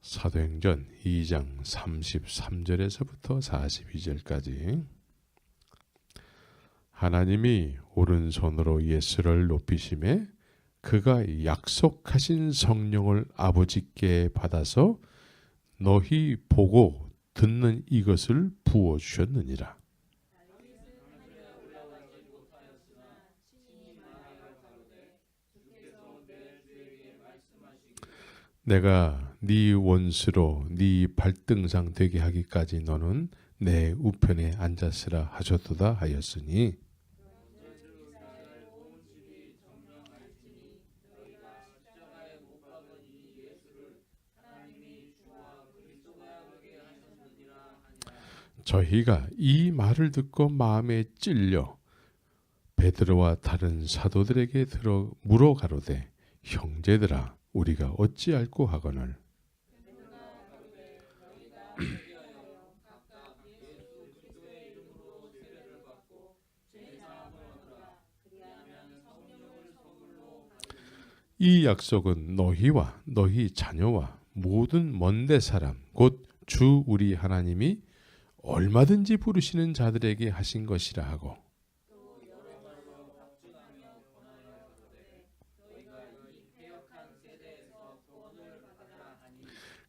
사도행전 2장 33절에서부터 42절까지 하나님이 오른손으로 예수를 높이심에 그가 약속하신 성령을 아버지께 받아서 너희 보고 듣는 이것을 부어주셨느니라. 내가 네 원수로 네 발등상 되게 하기까지 너는 내 우편에 앉았으라 하셨도다 하였으니 저희가 이 말을 듣고 마음에 찔려 베드로와 다른 사도들에게 들어 물어 가로되 형제들아 우리가 어찌할꼬 하거늘 이 약속은 너희와 너희 자녀와 모든 먼데 사람 곧 주 우리 하나님이 얼마든지 부르시는 자들에게 하신 것이라 하고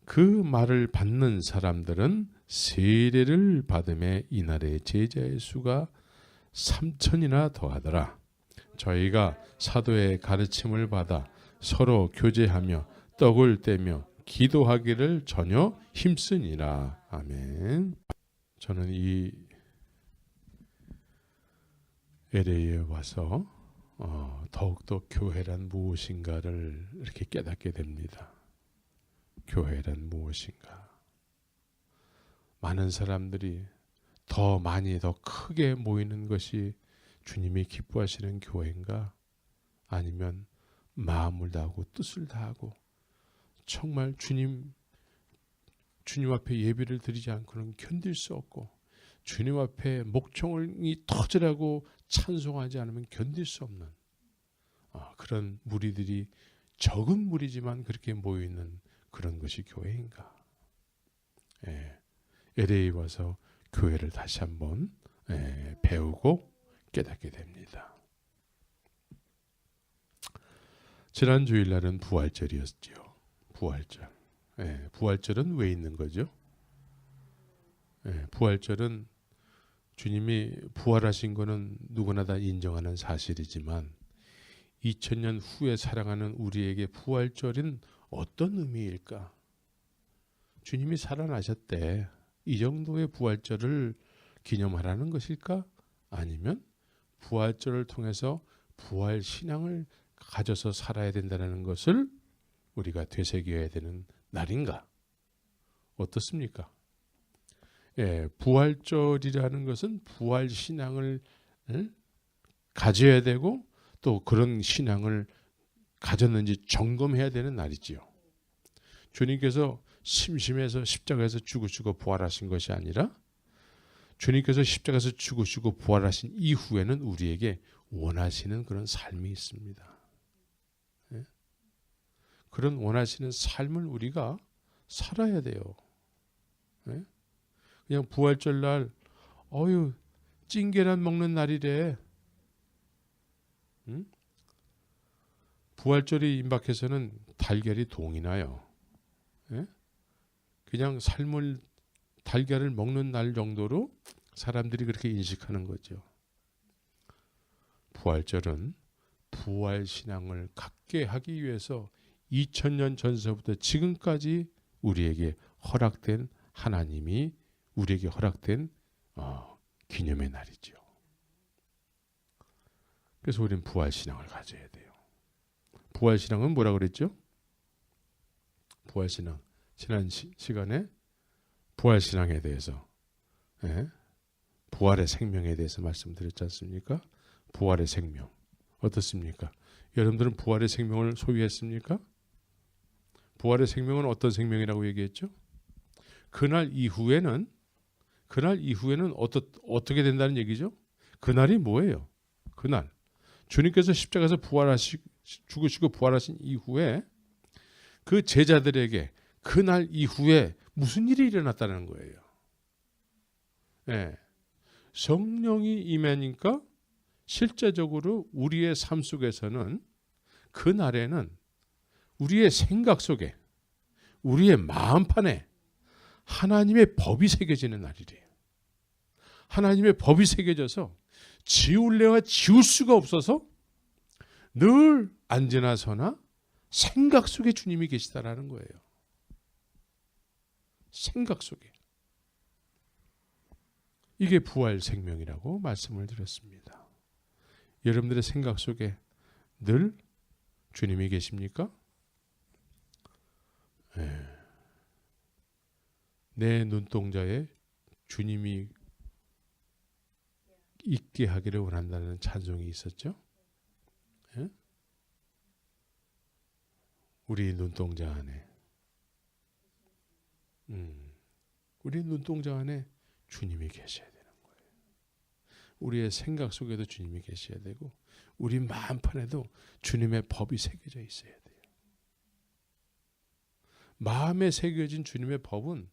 그 말을 받는 사람들은 세례를 받음에 이날의 제자의 수가 3,000이나 더하더라. 저희가 사도의 가르침을 받아 서로 교제하며 떡을 떼며 기도하기를 전혀 힘쓰니라. 아멘. 저는 이 LA에 와서 더욱더 교회란 무엇인가를 이렇게 깨닫게 됩니다. 교회란 무엇인가? 많은 사람들이 더 많이 더 크게 모이는 것이 주님이 기뻐하시는 교회인가? 아니면 마음을 다하고 뜻을 다하고 정말 주님 앞에 예배를 드리지 않고는 견딜 수 없고 주님 앞에 목청이 터지라고 찬송하지 않으면 견딜 수 없는 그런 무리들이 적은 무리지만 그렇게 모여있는 그런 것이 교회인가? LA 와서 교회를 다시 한번 배우고 깨닫게 됩니다. 지난 주일날은 부활절이었지요. 부활절. 부활절은 왜 있는 거죠? 부활절은 주님이 부활하신 것은 누구나 다 인정하는 사실이지만 2000년 후에 살아가는 우리에게 부활절은 어떤 의미일까? 주님이 살아나셨대. 이 정도의 부활절을 기념하라는 것일까? 아니면 부활절을 통해서 부활 신앙을 가져서 살아야 된다는 것을 우리가 되새겨야 되는 날인가? 어떻습니까? 부활절이라는 것은 부활 신앙을 가져야 되고 또 그런 신앙을 가졌는지 점검해야 되는 날이지요. 주님께서 심심해서 십자가에서 죽으시고 부활하신 것이 아니라 주님께서 십자가에서 죽으시고 부활하신 이후에는 우리에게 원하시는 그런 삶이 있습니다. 그런 원하시는 삶을 우리가 살아야 돼요. 그냥 부활절 날 찐계란 먹는 날이래. 부활절이 임박해서는 달걀이 동이 나요. 그냥 삶을 달걀을 먹는 날 정도로 사람들이 그렇게 인식하는 거죠. 부활절은 부활신앙을 갖게 하기 위해서 2000년 전서부터 지금까지 우리에게 허락된 하나님이 우리에게 허락된 기념의 날이죠. 그래서 우리는 부활신앙을 가져야 돼요. 부활신앙은 뭐라고 그랬죠? 부활신앙. 지난 시간에 부활신앙에 대해서 부활의 생명에 대해서 말씀드렸지 않습니까? 부활의 생명. 어떻습니까? 여러분들은 부활의 생명을 소유했습니까? 부활의 생명은 어떤 생명이라고 얘기했죠? 그날 이후에는 어떻게 된다는 얘기죠? 그날이 뭐예요? 그날 주님께서 십자가에서 죽으시고 부활하신 이후에 그 제자들에게 그날 이후에 무슨 일이 일어났다는 거예요. 예. 성령이 임하니까 실제적으로 우리의 삶 속에서는 그날에는 우리의 생각 속에, 우리의 마음판에 하나님의 법이 새겨지는 날이래요. 하나님의 법이 새겨져서 지울래야 지울 수가 없어서 늘 앉으나 서나 생각 속에 주님이 계시다라는 거예요. 생각 속에. 이게 부활 생명이라고 말씀을 드렸습니다. 여러분들의 생각 속에 늘 주님이 계십니까? 네. 내 눈동자에 주님이 있게 하기를 원한다는 찬송이 있었죠. 네? 우리 눈동자 안에 우리 눈동자 안에 주님이 계셔야 되는 거예요. 우리의 생각 속에도 주님이 계셔야 되고 우리 마음판에도 주님의 법이 새겨져 있어야 돼요. 마음에 새겨진 주님의 법은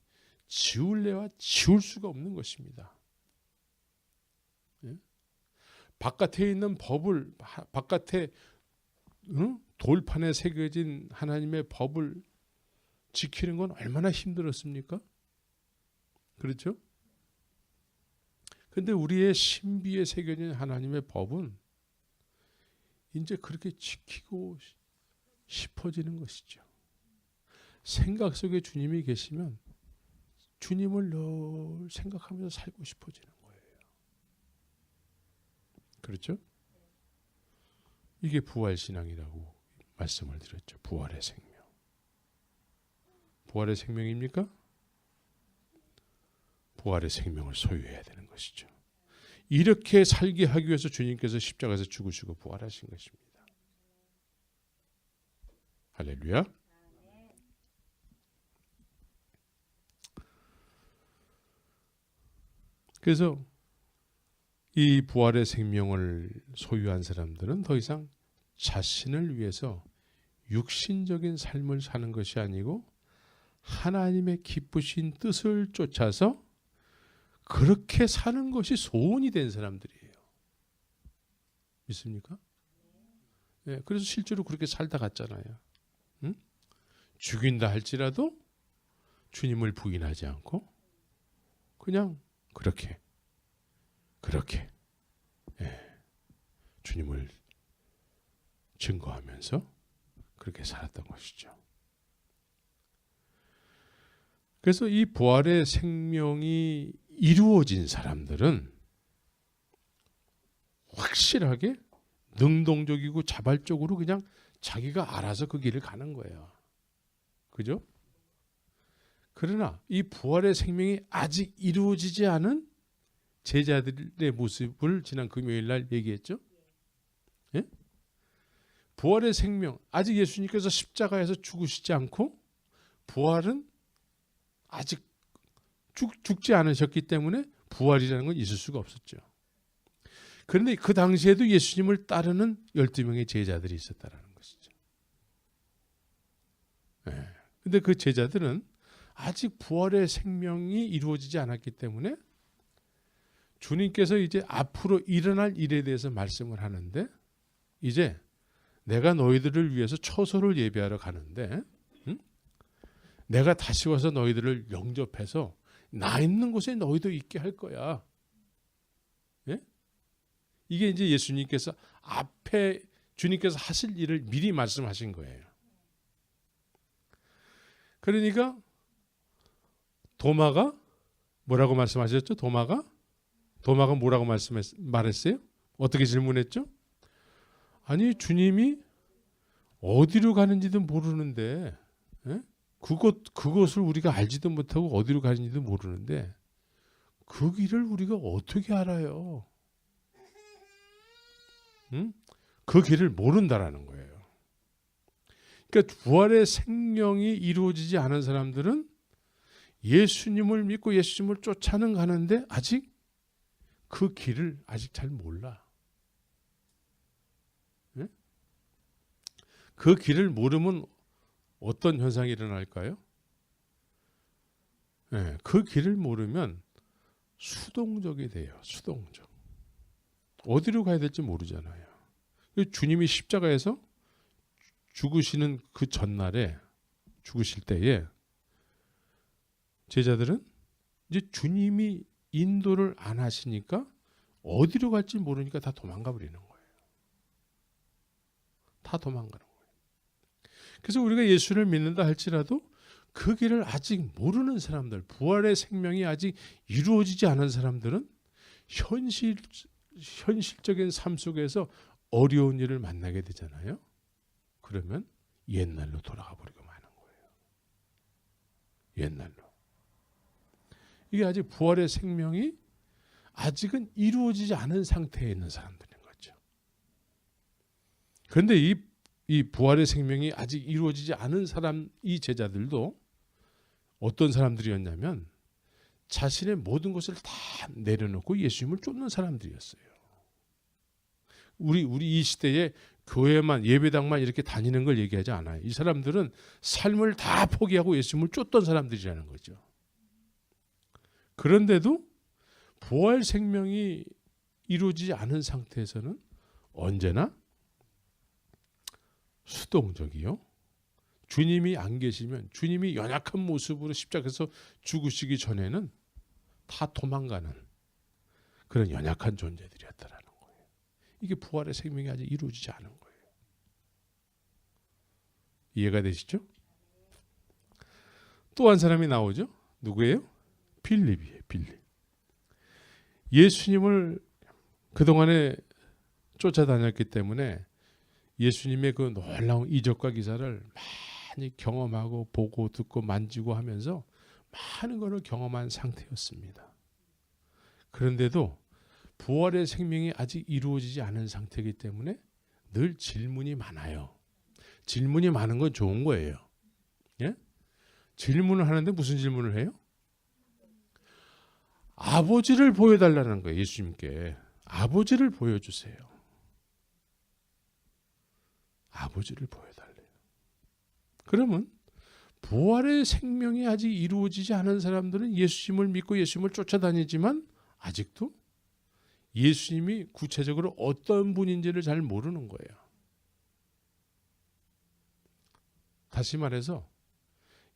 지울래야 지울 수가 없는 것입니다. 예? 바깥에 있는 법을, 바깥에 돌판에 새겨진 하나님의 법을 지키는 건 얼마나 힘들었습니까? 그렇죠? 근데 우리의 신비에 새겨진 하나님의 법은 이제 그렇게 지키고 싶어지는 것이죠. 생각 속에 주님이 계시면 주님을 늘 생각하면서 살고 싶어지는 거예요. 그렇죠? 이게 부활신앙이라고 말씀을 드렸죠. 부활의 생명. 부활의 생명입니까? 부활의 생명을 소유해야 되는 것이죠. 이렇게 살게 하기 위해서 주님께서 십자가에서 죽으시고 부활하신 것입니다. 할렐루야. 그래서 이 부활의 생명을 소유한 사람들은 더 이상 자신을 위해서 육신적인 삶을 사는 것이 아니고 하나님의 기쁘신 뜻을 쫓아서 그렇게 사는 것이 소원이 된 사람들이에요. 믿습니까? 네, 그래서 실제로 그렇게 살다 갔잖아요. 응? 죽인다 할지라도 주님을 부인하지 않고 그냥 그렇게 주님을 증거하면서 그렇게 살았던 것이죠. 그래서 이 부활의 생명이 이루어진 사람들은 확실하게 능동적이고 자발적으로 그냥 자기가 알아서 그 길을 가는 거예요. 그죠? 그러나 이 부활의 생명이 아직 이루어지지 않은 제자들의 모습을 지난 금요일 날 얘기했죠. 예? 부활의 생명, 아직 예수님께서 십자가에서 죽으시지 않고 부활은 아직 죽지 않으셨기 때문에 부활이라는 건 있을 수가 없었죠. 그런데 그 당시에도 예수님을 따르는 12명의 제자들이 있었다는 것이죠. 그런데 그 제자들은 아직 부활의 생명이 이루어지지 않았기 때문에 주님께서 이제 앞으로 일어날 일에 대해서 말씀을 하는데 이제 내가 너희들을 위해서 처소를 예비하러 가는데 내가 다시 와서 너희들을 영접해서 나 있는 곳에 너희도 있게 할 거야. 예? 이게 이제 예수님께서 앞에 주님께서 하실 일을 미리 말씀하신 거예요. 그러니까 도마가 뭐라고 말씀하셨죠? 도마가 뭐라고 말했어요? 어떻게 질문했죠? 아니 주님이 어디로 가는지도 모르는데 예? 그것을 우리가 알지도 못하고 어디로 가는지도 모르는데 그 길을 우리가 어떻게 알아요? 응? 그 길을 모른다라는 거예요. 그러니까 부활의 생명이 이루어지지 않은 사람들은 예수님을 믿고 예수님을 쫓아는 가는데 아직 그 길을 아직 잘 몰라. 네? 그 길을 모르면 어떤 현상이 일어날까요? 그 길을 모르면 수동적이 돼요. 수동적. 어디로 가야 될지 모르잖아요. 주님이 십자가에서 죽으시는 그 전날에 죽으실 때에 제자들은 이제 주님이 인도를 안 하시니까 어디로 갈지 모르니까 다 도망가 버리는 거예요. 다 도망가는 거예요. 그래서 우리가 예수를 믿는다 할지라도 그 길을 아직 모르는 사람들, 부활의 생명이 아직 이루어지지 않은 사람들은 현실적인 삶 속에서 어려운 일을 만나게 되잖아요. 그러면 옛날로 돌아가 버리고 마는 거예요. 옛날로. 이게 아직 부활의 생명이 아직은 이루어지지 않은 상태에 있는 사람들인 거죠. 그런데 이 부활의 생명이 아직 이루어지지 않은 사람, 이 제자들도 어떤 사람들이었냐면 자신의 모든 것을 다 내려놓고 예수님을 쫓는 사람들이었어요. 우리 이 시대에 교회만, 예배당만 이렇게 다니는 걸 얘기하지 않아요. 이 사람들은 삶을 다 포기하고 예수님을 쫓던 사람들이라는 거죠. 그런데도 부활 생명이 이루어지지 않은 상태에서는 언제나 수동적이요. 주님이 안 계시면, 주님이 연약한 모습으로 십자가에서 죽으시기 전에는 다 도망가는 그런 연약한 존재들이었다라는 거예요. 이게 부활의 생명이 아직 이루어지지 않은 거예요. 이해가 되시죠? 또 한 사람이 나오죠. 누구예요? 빌립이에요. 빌립. 예수님을 그동안에 쫓아다녔기 때문에 예수님의 그 놀라운 이적과 기사를 많이 경험하고 보고 듣고 만지고 하면서 많은 것을 경험한 상태였습니다. 그런데도 부활의 생명이 아직 이루어지지 않은 상태이기 때문에 늘 질문이 많아요. 질문이 많은 건 좋은 거예요. 예? 질문을 하는데 무슨 질문을 해요? 아버지를 보여달라는 거예요. 예수님께. 아버지를 보여주세요. 아버지를 보여달래요. 그러면 부활의 생명이 아직 이루어지지 않은 사람들은 예수님을 믿고 예수님을 쫓아다니지만 아직도 예수님이 구체적으로 어떤 분인지를 잘 모르는 거예요. 다시 말해서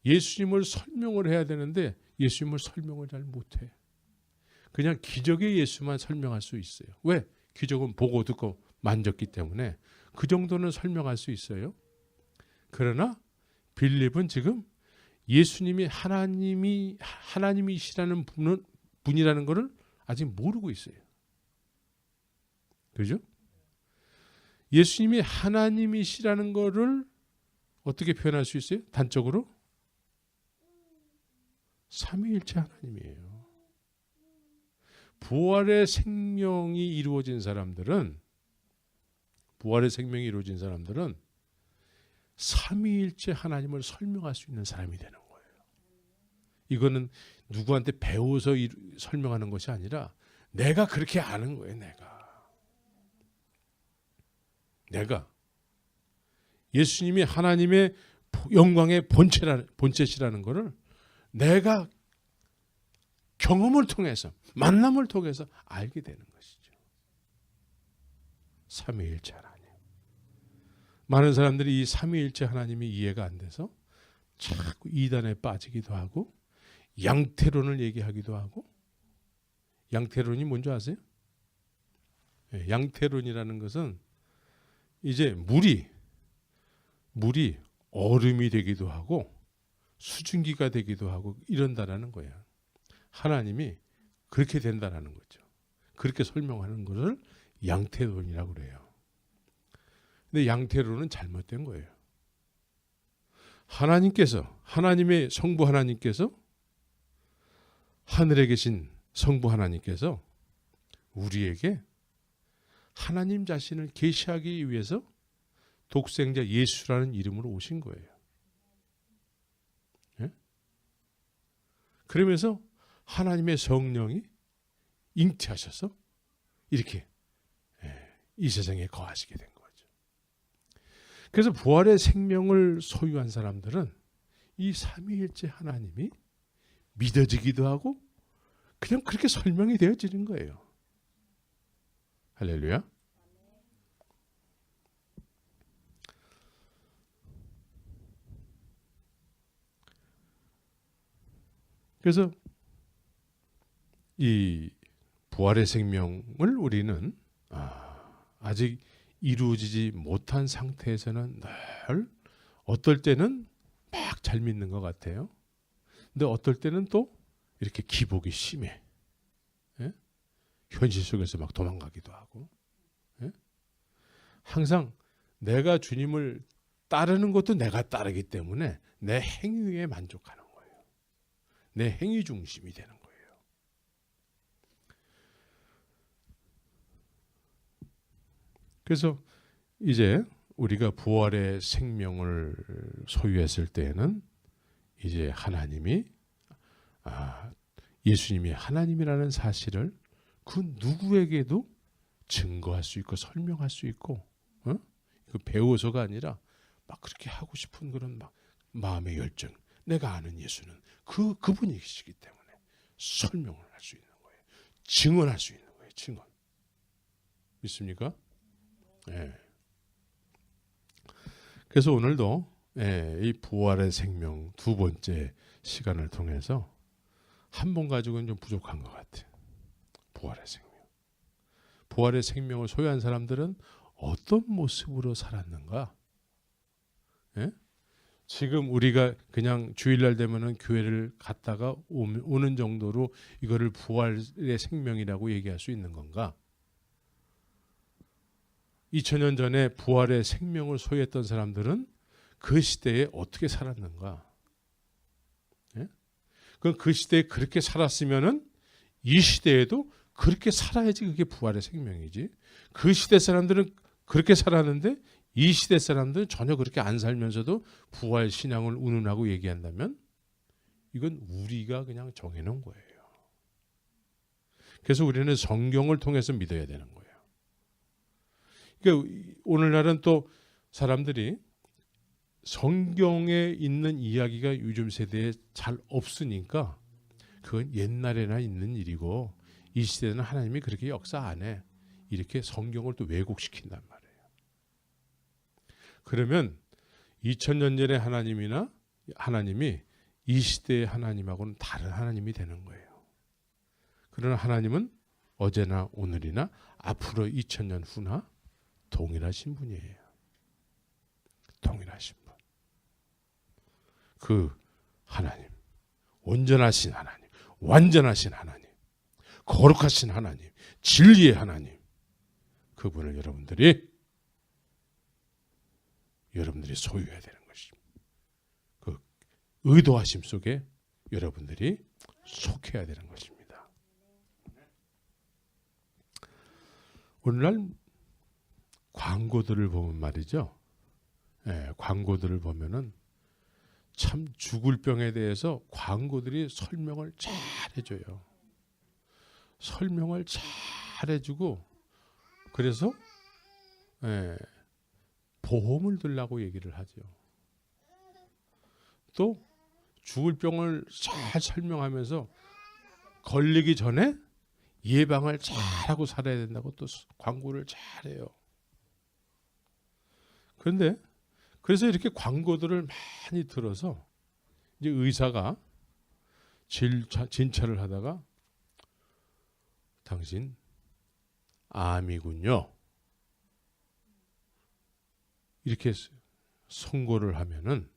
예수님을 설명을 해야 되는데 예수님을 설명을 잘 못해. 그냥 기적의 예수만 설명할 수 있어요. 왜? 기적은 보고 듣고 만졌기 때문에 그 정도는 설명할 수 있어요. 그러나 빌립은 지금 예수님이 하나님이시라는 분이라는 것을 아직 모르고 있어요. 그죠? 예수님이 하나님이시라는 것을 어떻게 표현할 수 있어요? 단적으로 삼위일체 하나님이에요. 부활의 생명이 이루어진 사람들은 삼위일체 하나님을 설명할 수 있는 사람이 되는 거예요. 이거는 누구한테 배워서 설명하는 것이 아니라 내가 그렇게 아는 거예요. 내가 예수님이 하나님의 영광의 본체시라는 것을 내가 경험을 통해서, 만남을 통해서 알게 되는 것이죠. 삼위일체 하나님. 많은 사람들이 이 삼위일체 하나님이 이해가 안 돼서 자꾸 이단에 빠지기도 하고 양태론을 얘기하기도 하고. 양태론이 뭔지 아세요? 양태론이라는 것은 이제 물이 얼음이 되기도 하고 수증기가 되기도 하고 이런다라는 거예요. 하나님이 그렇게 된다라는 거죠. 그렇게 설명하는 것을 양태론이라고 그래요. 근데 양태론은 잘못된 거예요. 하나님의 성부 하나님께서, 하늘에 계신 성부 하나님께서 우리에게 하나님 자신을 계시하기 위해서 독생자 예수라는 이름으로 오신 거예요. 예? 그러면서 하나님의 성령이 잉태하셔서 이렇게 이 세상에 거하시게 된 거죠. 그래서 부활의 생명을 소유한 사람들은 이 삼위일체 하나님이 믿어지기도 하고 그냥 그렇게 설명이 되어지는 거예요. 할렐루야. 그래서 이 부활의 생명을 우리는 아직 이루어지지 못한 상태에서는 늘 어떨 때는 막 잘 믿는 것 같아요. 근데 어떨 때는 또 이렇게 기복이 심해. 예? 현실 속에서 막 도망가기도 하고. 예? 항상 내가 주님을 따르는 것도 내가 따르기 때문에 내 행위에 만족하는 거예요. 내 행위 중심이 되는 거예요. 그래서 이제 우리가 부활의 생명을 소유했을 때에는 이제 하나님이 예수님이 하나님이라는 사실을 그 누구에게도 증거할 수 있고 설명할 수 있고 그 배워서가 아니라 막 그렇게 하고 싶은 그런 막 마음의 열정, 내가 아는 예수는 그분이시기 때문에 설명을 할 수 있는 거예요. 증언할 수 있는 거예요. 증언. 믿습니까? 네. 그래서 오늘도 이 부활의 생명 두 번째 시간을 통해서 한 번 가지고는 좀 부족한 것 같아요. 부활의 생명. 부활의 생명을 소유한 사람들은 어떤 모습으로 살았는가? 예? 지금 우리가 그냥 주일날 되면은 교회를 갔다가 오는 정도로 이거를 부활의 생명이라고 얘기할 수 있는 건가? 2000년 전에 부활의 생명을 소유했던 사람들은 그 시대에 어떻게 살았는가? 예? 그럼 그 시대에 그렇게 살았으면은 이 시대에도 그렇게 살아야지 그게 부활의 생명이지. 그 시대 사람들은 그렇게 살았는데 이 시대 사람들은 전혀 그렇게 안 살면서도 부활 신앙을 운운하고 얘기한다면 이건 우리가 그냥 정해놓은 거예요. 그래서 우리는 성경을 통해서 믿어야 되는 거예요. 그러니까 오늘날은 또 사람들이 성경에 있는 이야기가 요즘 세대에 잘 없으니까 그건 옛날에나 있는 일이고 이 시대는 하나님이 그렇게 역사 안 해. 이렇게 성경을 또 왜곡시킨단 말이에요. 그러면 2000년 전의 하나님이 이 시대의 하나님하고는 다른 하나님이 되는 거예요. 그러나 하나님은 어제나 오늘이나 앞으로 2000년 후나 동일하신 분이에요. 동일하신 분. 그 하나님, 온전하신 하나님, 완전하신 하나님, 거룩하신 하나님, 진리의 하나님, 그분을 여러분들이 소유해야 되는 것입니다. 그 의도하심 속에 여러분들이 속해야 되는 것입니다. 오늘날 광고들을 보면 말이죠. 광고들을 보면은 참 죽을 병에 대해서 광고들이 설명을 잘 해줘요. 설명을 잘 해주고 그래서 보험을 들라고 얘기를 하죠. 또 죽을 병을 잘 설명하면서 걸리기 전에 예방을 잘하고 살아야 된다고 또 광고를 잘해요. 그런데 그래서 이렇게 광고들을 많이 들어서 이제 의사가 진찰을 하다가 당신 암이군요. 이렇게 선고를 하면은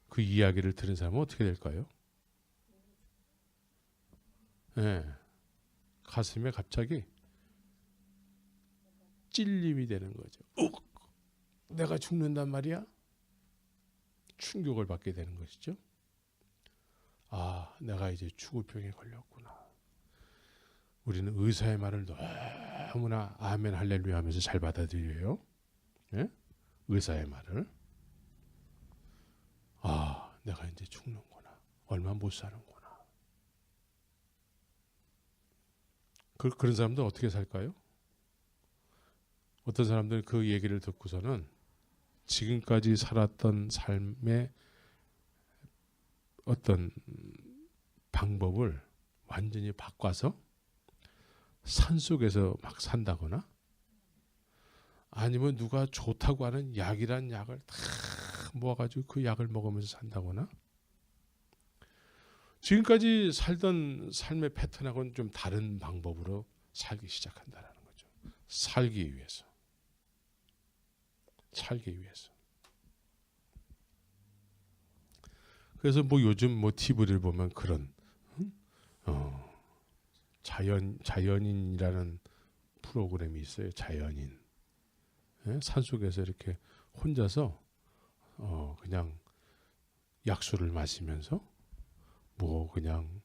그 이야기를 들은 사람은 어떻게 될까요? 가슴에 갑자기 찔림이 되는 거죠. 내가 죽는단 말이야? 충격을 받게 되는 것이죠. 내가 이제 죽을 병에 걸렸구나. 우리는 의사의 말을 너무나 아멘 할렐루야 하면서 잘 받아들여요. 예? 의사의 말을. 내가 이제 죽는구나. 얼마 못 사는구나. 그런 사람들은 어떻게 살까요? 어떤 사람들은 그 얘기를 듣고서는 지금까지 살았던 삶의 어떤 방법을 완전히 바꿔서 산속에서 막 산다거나 아니면 누가 좋다고 하는 약이란 약을 다 모아가지고 그 약을 먹으면서 산다거나 지금까지 살던 삶의 패턴하고는 좀 다른 방법으로 살기 시작한다는 거죠. 살기 위해서. 그래서 뭐 요즘 뭐 TV를 보면 그런 자연인이라는 프로그램이 있어요. 자연인. 예? 산속에서 이렇게 혼자서 그냥 약수를 마시면서 뭐 그냥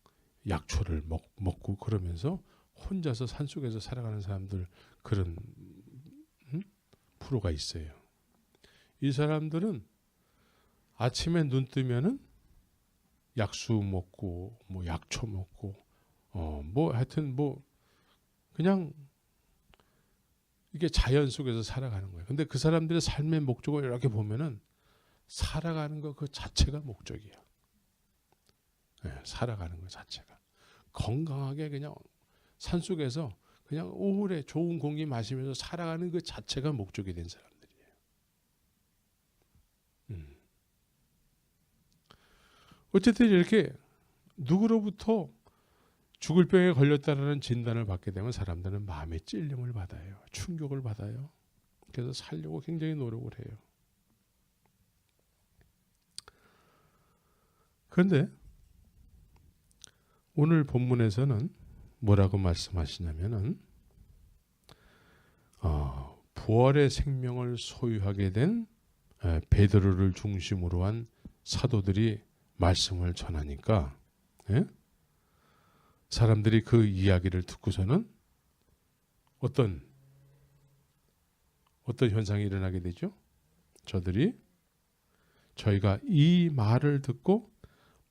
약초를 먹고 그러면서 혼자서 산속에서 살아가는 사람들 그런 프로가 있어요. 이 사람들은 아침에 눈 뜨면은 약수 먹고 뭐 약초 먹고 뭐 하여튼 뭐 그냥 이게 자연 속에서 살아가는 거예요. 근데 그 사람들의 삶의 목적을 이렇게 보면은 살아가는 거 그 자체가 목적이야. 네, 살아가는 것 자체가 건강하게 그냥 산속에서 그냥 오래 좋은 공기 마시면서 살아가는 그 자체가 목적이 된 사람들이에요. 어쨌든 이렇게 누구로부터 죽을 병에 걸렸다는 진단을 받게 되면 사람들은 마음의 찔림을 받아요. 충격을 받아요. 그래서 살려고 굉장히 노력을 해요. 그런데 오늘 본문에서는 뭐라고 말씀하시냐면은 부활의 생명을 소유하게 된 베드로를 중심으로 한 사도들이 말씀을 전하니까 사람들이 그 이야기를 듣고서는 어떤 현상이 일어나게 되죠? 저희가 이 말을 듣고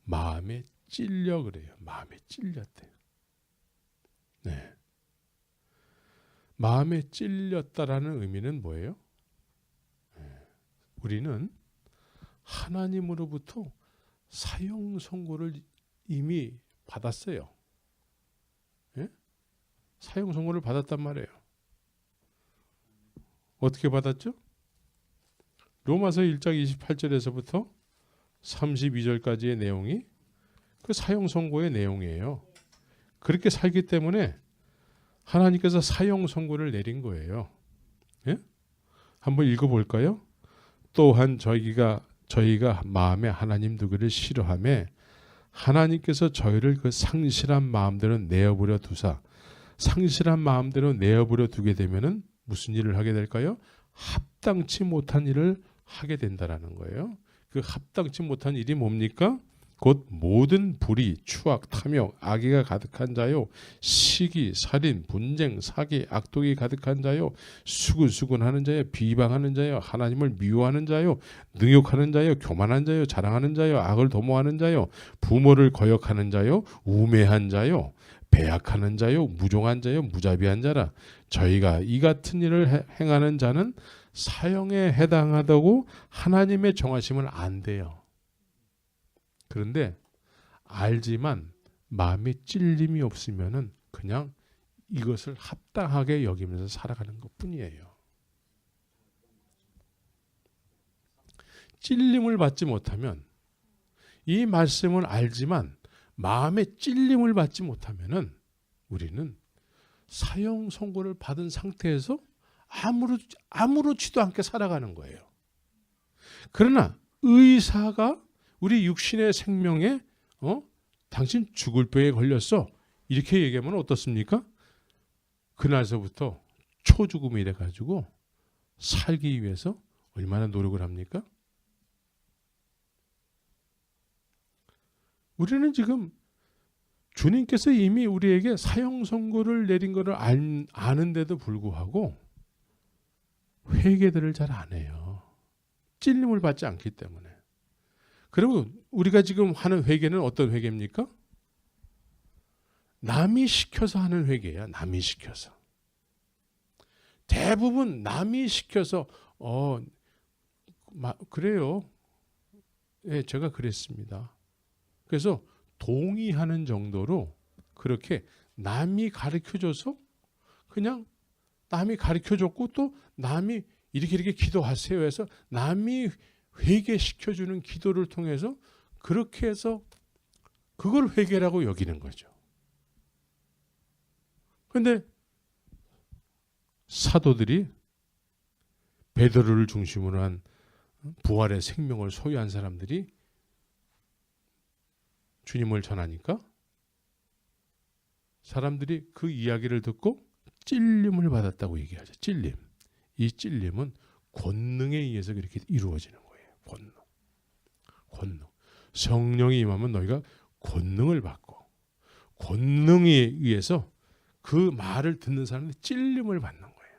마음에 찔려 그래요. 마음에 찔렸대요. 네. 마음에 찔렸다라는 의미는 뭐예요? 우리는 하나님으로부터 사형 선고를 이미 받았어요. 예? 사형 선고를 받았단 말이에요. 어떻게 받았죠? 로마서 1장 28절에서부터 32절까지의 내용이 그 사형 선고의 내용이에요. 그렇게 살기 때문에 하나님께서 사형 선고를 내린 거예요. 예? 한번 읽어볼까요? 또한 저희가 마음에 하나님 두기를 싫어하며 하나님께서 저희를 그 상실한 마음대로 내어버려 두사 상실한 마음대로 내어버려 두게 되면은 무슨 일을 하게 될까요? 합당치 못한 일을 하게 된다라는 거예요. 그 합당치 못한 일이 뭡니까? 곧 모든 불의, 추악, 탐욕, 악의가 가득한 자요, 시기, 살인, 분쟁, 사기, 악독이 가득한 자요, 수근수근하는 자요, 비방하는 자요, 하나님을 미워하는 자요, 능욕하는 자요, 교만한 자요, 자랑하는 자요, 악을 도모하는 자요, 부모를 거역하는 자요, 우매한 자요, 배약하는 자요, 무종한 자요, 무자비한 자라. 저희가 이 같은 일을 행하는 자는 사형에 해당하다고 하나님의 정하심을 안 돼요. 그런데 알지만 마음에 찔림이 없으면은 그냥 이것을 합당하게 여기면서 살아가는 것뿐이에요. 찔림을 받지 못하면 이 말씀을 알지만 마음에 찔림을 받지 못하면은 우리는 사형 선고를 받은 상태에서 아무렇지도 않게 살아가는 거예요. 그러나 의사가 우리 육신의 생명에 당신 죽을 병에 걸렸어 이렇게 얘기하면 어떻습니까? 그날서부터 초죽음이 돼가지고 살기 위해서 얼마나 노력을 합니까? 우리는 지금 주님께서 이미 우리에게 사형 선고를 내린 것을 아는데도 불구하고 회개들을 잘 안 해요. 찔림을 받지 않기 때문에. 그리고 우리가 지금 하는 회개는 어떤 회개입니까? 남이 시켜서 하는 회개야. 남이 시켜서. 대부분 남이 시켜서 그래요. 예, 제가 그랬습니다. 그래서 동의하는 정도로 그렇게 남이 가르쳐줘서 그냥 남이 가르쳐줬고 또 남이 이렇게 기도하세요 해서 남이 회개시켜주는 기도를 통해서 그렇게 해서 그걸 회개라고 여기는 거죠. 그런데 사도들이 베드로를 중심으로 한 부활의 생명을 소유한 사람들이 주님을 전하니까 사람들이 그 이야기를 듣고 찔림을 받았다고 얘기하죠. 찔림. 이 찔림은 권능에 의해서 그렇게 이루어지는 거예요. 권능. 성령이 임하면 너희가 권능을 받고 권능에 의해서 그 말을 듣는 사람들이 찔림을 받는 거예요.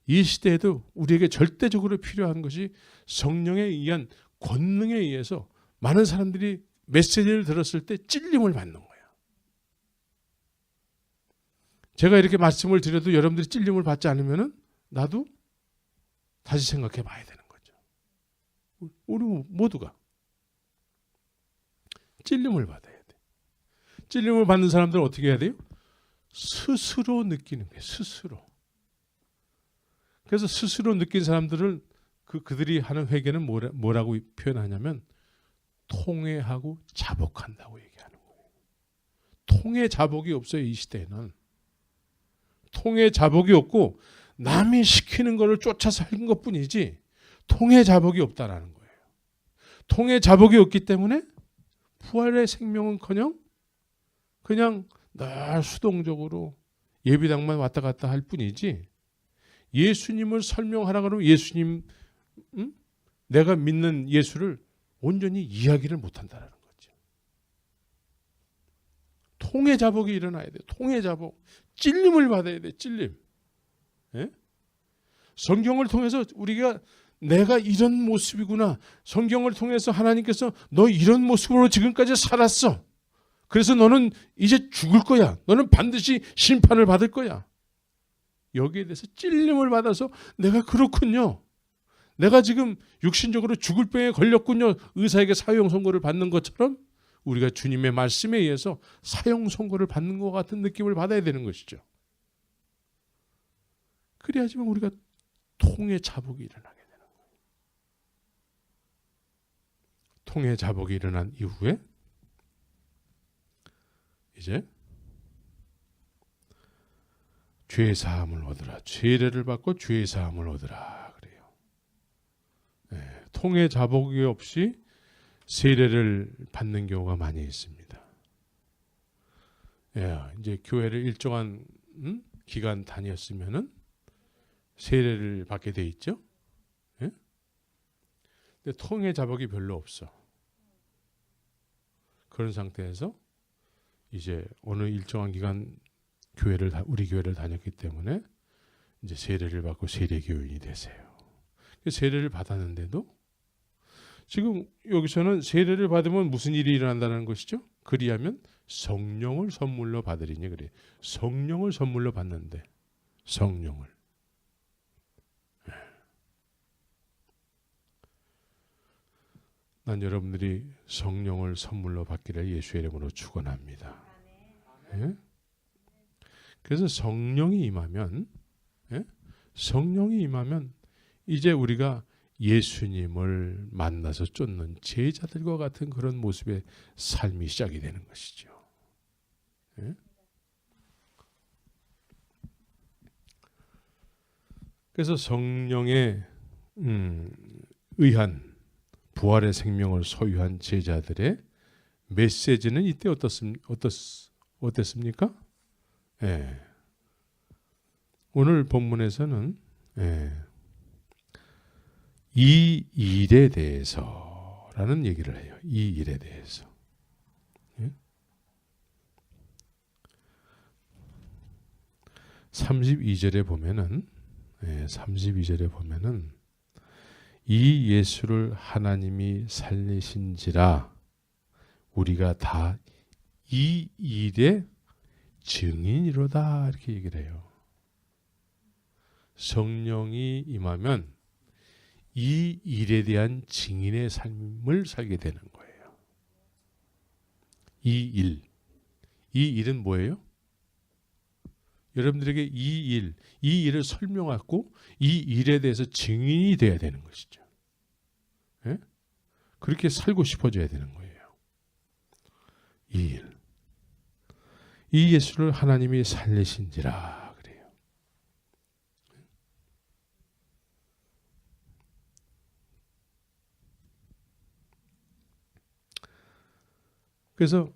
이 시대에도 우리에게 절대적으로 필요한 것이 성령에 의한 권능에 의해서 많은 사람들이 메시지를 들었을 때 찔림을 받는 거예요. 제가 이렇게 말씀을 드려도 여러분들이 찔림을 받지 않으면 나도 다시 생각해 봐야 되는 거죠. 우리 모두가 찔림을 받아야 돼. 찔림을 받는 사람들은 어떻게 해야 돼요? 스스로 느끼는 거예요. 스스로. 그래서 스스로 느낀 사람들을 그들이 하는 회개는 뭐라고 표현하냐면 통회하고 자복한다고 얘기하는 거예요. 통회 자복이 없어요. 이 시대에는. 통회 자복이 없고 남이 시키는 것을 쫓아서 하는 것뿐이지 통회 자복이 없다라는 거예요. 통회 자복이 없기 때문에 부활의 생명은커녕 그냥 늘 수동적으로 예비당만 왔다 갔다 할 뿐이지 예수님을 설명하라 그러면 예수님 내가 믿는 예수를 온전히 이야기를 못한다는 거죠. 통회 자복이 일어나야 돼요. 통회 자복. 찔림을 받아야 돼. 찔림. 예? 성경을 통해서 우리가 내가 이런 모습이구나. 성경을 통해서 하나님께서 너 이런 모습으로 지금까지 살았어. 그래서 너는 이제 죽을 거야. 너는 반드시 심판을 받을 거야. 여기에 대해서 찔림을 받아서 내가 그렇군요. 내가 지금 육신적으로 죽을 병에 걸렸군요. 의사에게 사형 선고를 받는 것처럼 우리가 주님의 말씀에 의해서 사형 선고를 받는 것 같은 느낌을 받아야 되는 것이죠. 그래야지만 우리가 통회 자복이 일어나게 되는 거예요. 통회 자복이 일어난 이후에 이제 죄 사함을 얻으라. 죄례를 받고 죄 사함을 얻으라 그래요. 네, 통회 자복이 없이 세례를 받는 경우가 많이 있습니다. 예, 이제 교회를 일정한 기간 다녔으면은 세례를 받게 돼 있죠. 예? 근데 통회 자복이 별로 없어. 그런 상태에서 이제 어느 일정한 기간 우리 교회를 다녔기 때문에 이제 세례를 받고 세례교인이 되세요. 세례를 받았는데도 지금 여기서는 세례를 받으면 무슨 일이 일어난다는 것이죠? 그리하면 성령을 선물로 받으리니 그래. 성령을 선물로 받는데 성령을. 난 여러분들이 성령을 선물로 받기를 예수의 이름으로 축원합니다. 예? 그래서 성령이 임하면 이제 우리가 예수님을 만나서 쫓는 제자들과 같은 그런 모습의 삶이 시작이 되는 것이죠. 예? 그래서 성령에 의한 부활의 생명을 소유한 제자들의 메시지는 이때 어땠습니까? 예. 오늘 본문에서는 이 일에 대해서라는 얘기를 해요. 이 일에 대해서. 예? 32절에 보면은 32절에 보면은 이 예수를 하나님이 살리신지라 우리가 다 이 일의 증인이로다 이렇게 얘기를 해요. 성령이 임하면 이 일에 대한 증인의 삶을 살게 되는 거예요. 이 일. 이 일은 뭐예요? 여러분들에게 이 일을 설명하고 이 일에 대해서 증인이 돼야 되는 것이죠. 예? 그렇게 살고 싶어져야 되는 거예요. 이 일. 이 예수를 하나님이 살리신지라 그래요. 그래서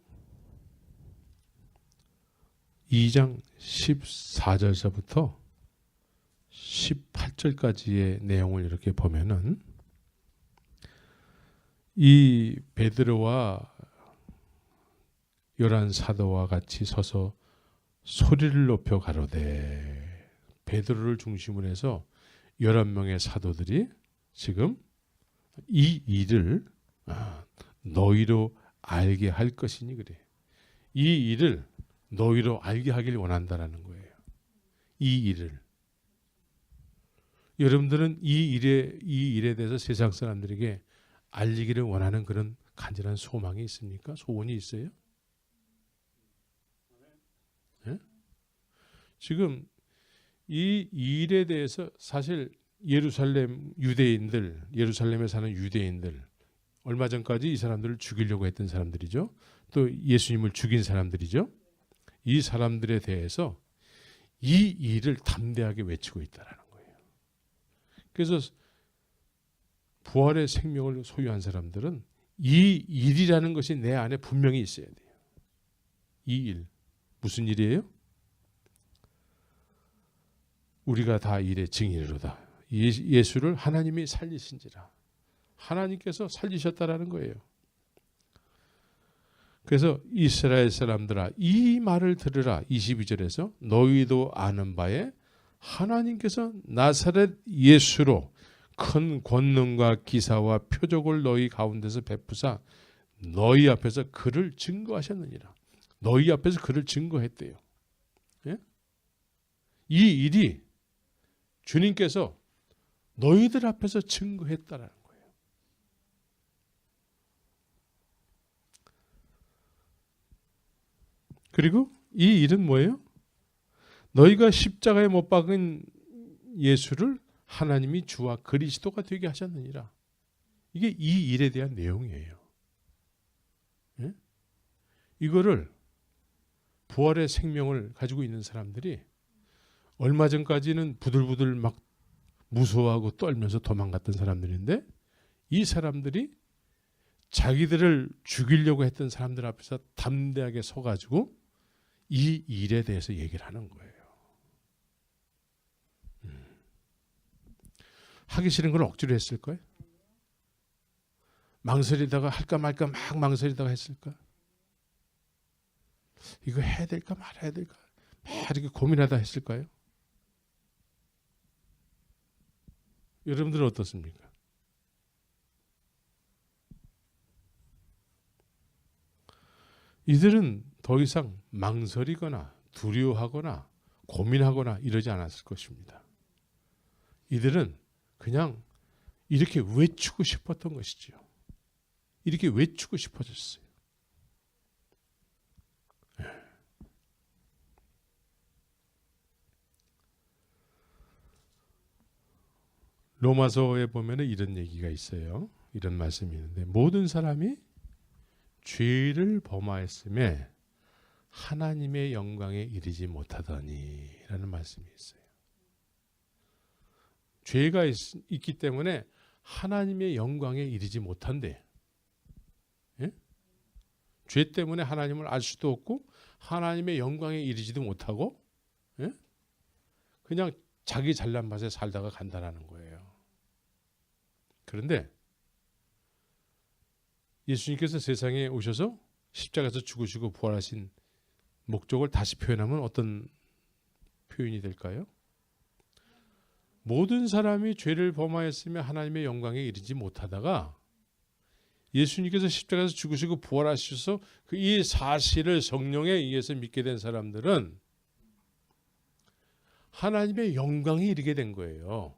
2장 14절서부터 18절까지의 내용을 이렇게 보면은 이 베드로와 11 사도와 같이 서서 소리를 높여 가로되, 베드로를 중심으로 해서 11명의 사도들이 지금 이 일을 너희로 알게 할 것이니 그래. 이 일을 너희로 알게 하길 원한다라는 거예요. 이 일을. 여러분들은 이 일에 대해서 세상 사람들에게 알리기를 원하는 그런 간절한 소망이 있습니까? 소원이 있어요? 네? 지금 이 일에 대해서 사실 예루살렘에 사는 유대인들, 얼마 전까지 이 사람들을 죽이려고 했던 사람들이죠. 또 예수님을 죽인 사람들이죠. 이 사람들에 대해서 이 일을 담대하게 외치고 있다라는 거예요. 그래서 부활의 생명을 소유한 사람들은 이 일이라는 것이 내 안에 분명히 있어야 돼요. 이 일. 무슨 일이에요? 우리가 다 일의 증인으로다. 예수를 하나님이 살리신지라. 하나님께서 살리셨다라는 거예요. 그래서 이스라엘 사람들아 이 말을 들으라. 22절에서 너희도 아는 바에 하나님께서 나사렛 예수로 큰 권능과 기사와 표적을 너희 가운데서 베푸사 너희 앞에서 그를 증거하셨느니라. 너희 앞에서 그를 증거했대요. 예? 이 일이 주님께서 너희들 앞에서 증거했다라는 거예요. 그리고 이 일은 뭐예요? 너희가 십자가에 못 박은 예수를 하나님이 주와 그리스도가 되게 하셨느니라. 이게 이 일에 대한 내용이에요. 예? 이거를 부활의 생명을 가지고 있는 사람들이 얼마 전까지는 부들부들 막 무서워하고 떨면서 도망갔던 사람들인데, 이 사람들이 자기들을 죽이려고 했던 사람들 앞에서 담대하게 서가지고 이 일에 대해서 얘기를 하는 거예요. 하기 싫은 걸 억지로 했을까요? 망설이다가 할까 말까 막 망설이다가 했을까? 이거 해야 될까 말아야 될까 막 이렇게 고민하다 했을까요? 여러분들은 어떻습니까? 이들은 더 이상 망설이거나 두려워하거나 고민하거나 이러지 않았을 것입니다. 이들은 그냥 이렇게 외치고 싶었던 것이죠. 이렇게 외치고 싶어졌어요. 로마서에 보면 이런 얘기가 있어요. 이런 말씀이 있는데, 모든 사람이 죄를 범하였음에 하나님의 영광에 이르지 못하더니 라는 말씀이 있어요. 죄가 있기 때문에 하나님의 영광에 이르지 못한대. 예? 죄 때문에 하나님을 알 수도 없고 하나님의 영광에 이르지도 못하고, 예? 그냥 자기 잘난 맛에 살다가 간다라는 거예요. 그런데 예수님께서 세상에 오셔서 십자가에서 죽으시고 부활하신 목적을 다시 표현하면 어떤 표현이 될까요? 모든 사람이 죄를 범하였으며 하나님의 영광에 이르지 못하다가 예수님께서 십자가에서 죽으시고 부활하셔서 이 사실을 성령에 의해서 믿게 된 사람들은 하나님의 영광에 이르게 된 거예요.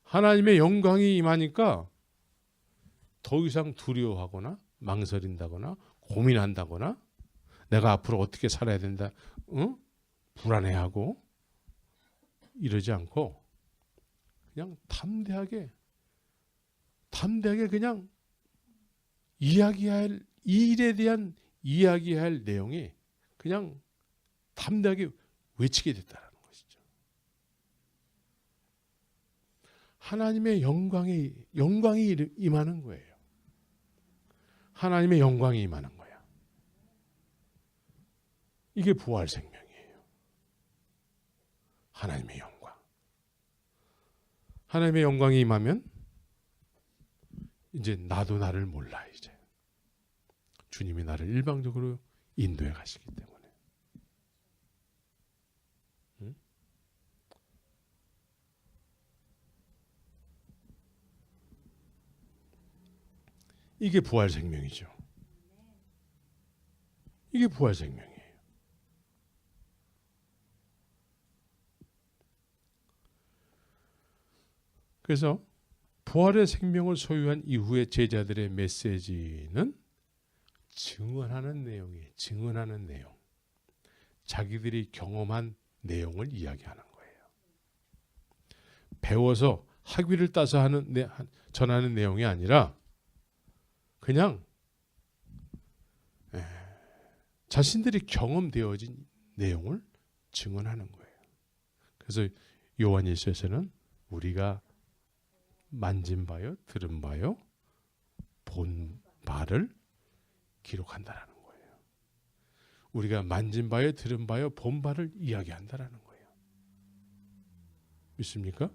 하나님의 영광이 임하니까 더 이상 두려워하거나 망설인다거나 고민한다거나 내가 앞으로 어떻게 살아야 된다, 불안해하고 이러지 않고 그냥 담대하게 그냥 이야기할 이 일에 대한 이야기할 내용이 그냥 담대하게 외치게 됐다는 것이죠. 하나님의 영광이 임하는 거예요. 하나님의 영광이 임하는 거야. 이게 부활 생명이에요. 하나님의 영광. 하나님의 영광이 임하면 이제 나도 나를 몰라. 이제 주님이 나를 일방적으로 인도해 가시기 때문에. 이게 부활 생명이죠. 이게 부활 생명이에요. 그래서 부활의 생명을 소유한 이후의 제자들의 메시지는 증언하는 내용이에요. 증언하는 내용. 자기들이 경험한 내용을 이야기하는 거예요. 배워서 학위를 따서 전하는 내용이 아니라 그냥 자신들이 경험되어진 내용을 증언하는 거예요. 그래서 요한일서에서는 우리가 만진 바요, 들은 바요, 본 바를 기록한다라는 거예요. 우리가 만진 바요, 들은 바요, 본 바를 이야기한다라는 거예요. 믿습니까?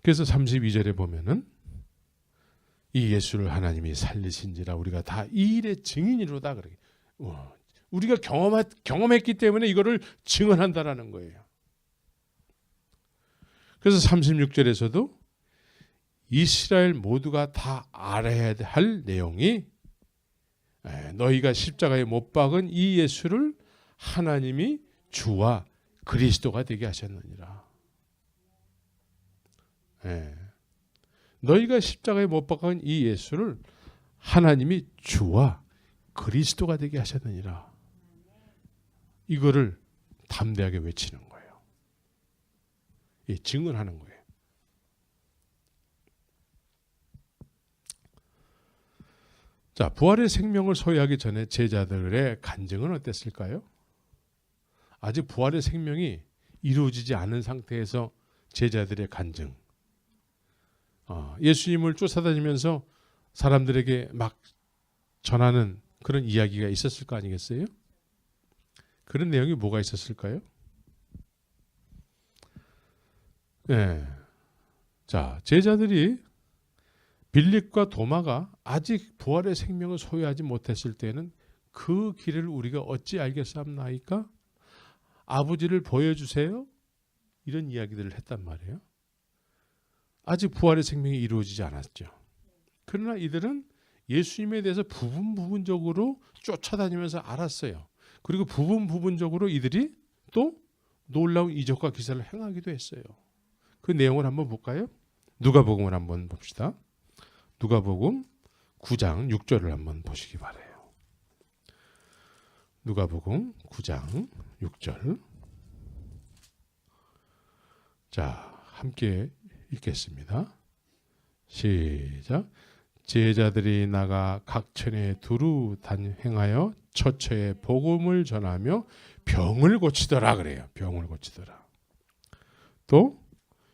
그래서 32절에 보면은 이 예수를 하나님이 살리신지라 우리가 다 이 일의 증인이로다 그러게. 우리가 경험했기 때문에 이거를 증언한다라는 거예요. 그래서 36절에서도 이스라엘 모두가 다 알아야 할 내용이 너희가 십자가에 못 박은 이 예수를 하나님이 주와 그리스도가 되게 하셨느니라. 너희가 십자가에 못 박은 이 예수를 하나님이 주와 그리스도가 되게 하셨느니라. 이거를 담대하게 외치는 거예요. 증언하는 거예요. 자, 부활의 생명을 소유하기 전에 제자들의 간증은 어땠을까요? 아직 부활의 생명이 이루어지지 않은 상태에서 제자들의 간증. 예수님을 쫓아다니면서 사람들에게 막 전하는 그런 이야기가 있었을 거 아니겠어요? 그런 내용이 뭐가 있었을까요? 네. 자, 제자들이 빌립과 도마가 아직 부활의 생명을 소유하지 못했을 때는 그 길을 우리가 어찌 알겠사옵나이까? 아버지를 보여주세요. 이런 이야기들을 했단 말이에요. 아직 부활의 생명이 이루어지지 않았죠. 그러나 이들은 예수님에 대해서 부분적으로 쫓아다니면서 알았어요. 그리고 부분적으로 이들이 또 놀라운 이적과 기사를 행하기도 했어요. 그 내용을 한번 볼까요? 누가복음을 한번 봅시다. 누가복음 9장 6절을 한번 보시기 바라요. 누가복음 9장 6절. 자, 함께 읽겠습니다. 시작. 제자들이 나가 각천에 두루 행하여 처처에 복음을 전하며 병을 고치더라 그래요. 병을 고치더라. 또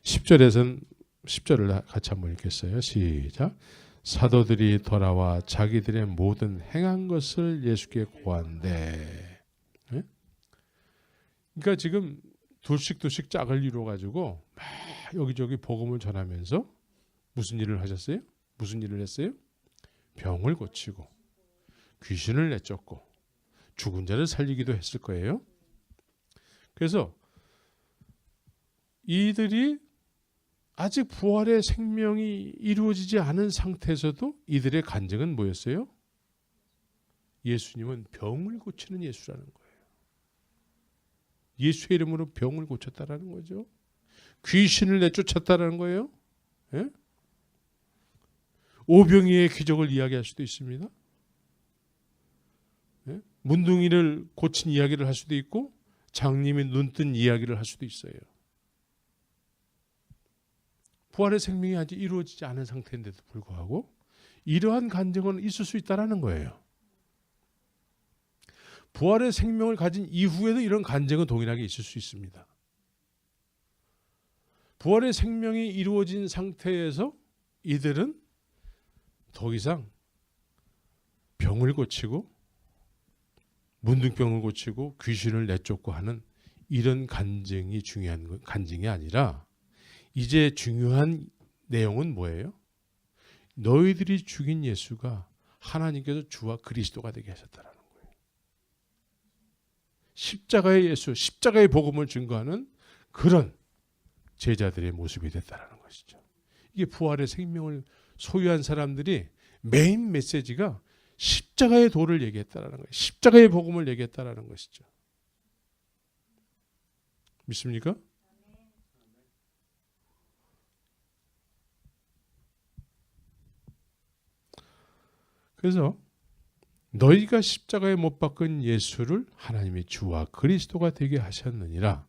10절을 같이 한번 읽겠어요. 시작. 사도들이 돌아와 자기들의 모든 행한 것을 예수께 고한대. 네? 그러니까 지금 둘씩 짝을 이루어가지고 막 여기저기 복음을 전하면서 무슨 일을 하셨어요? 무슨 일을 했어요? 병을 고치고 귀신을 내쫓고 죽은 자를 살리기도 했을 거예요. 그래서 이들이 아직 부활의 생명이 이루어지지 않은 상태에서도 이들의 간증은 뭐였어요? 예수님은 병을 고치는 예수라는 거예요. 예수의 이름으로 병을 고쳤다라는 거죠. 귀신을 내쫓았다라는 거예요. 예? 오병이의 기적을 이야기할 수도 있습니다. 예? 문둥이를 고친 이야기를 할 수도 있고 장님이 눈 뜬 이야기를 할 수도 있어요. 부활의 생명이 아직 이루어지지 않은 상태인데도 불구하고 이러한 간증은 있을 수 있다는 거예요. 부활의 생명을 가진 이후에도 이런 간증은 동일하게 있을 수 있습니다. 부활의 생명이 이루어진 상태에서 이들은 더 이상 병을 고치고 문둥병을 고치고 귀신을 내쫓고 하는 이런 간증이 중요한 간증이 아니라 이제 중요한 내용은 뭐예요? 너희들이 죽인 예수가 하나님께서 주와 그리스도가 되게 하셨다라는 거예요. 십자가의 예수, 십자가의 복음을 증거하는 그런 제자들의 모습이 됐다라는 것이죠. 이게 부활의 생명을 소유한 사람들이 메인 메시지가 십자가의 도를 얘기했다라는 거예요. 십자가의 복음을 얘기했다라는 것이죠. 믿습니까? 그래서 너희가 십자가에 못 박은 예수를 하나님이 주와 그리스도가 되게 하셨느니라.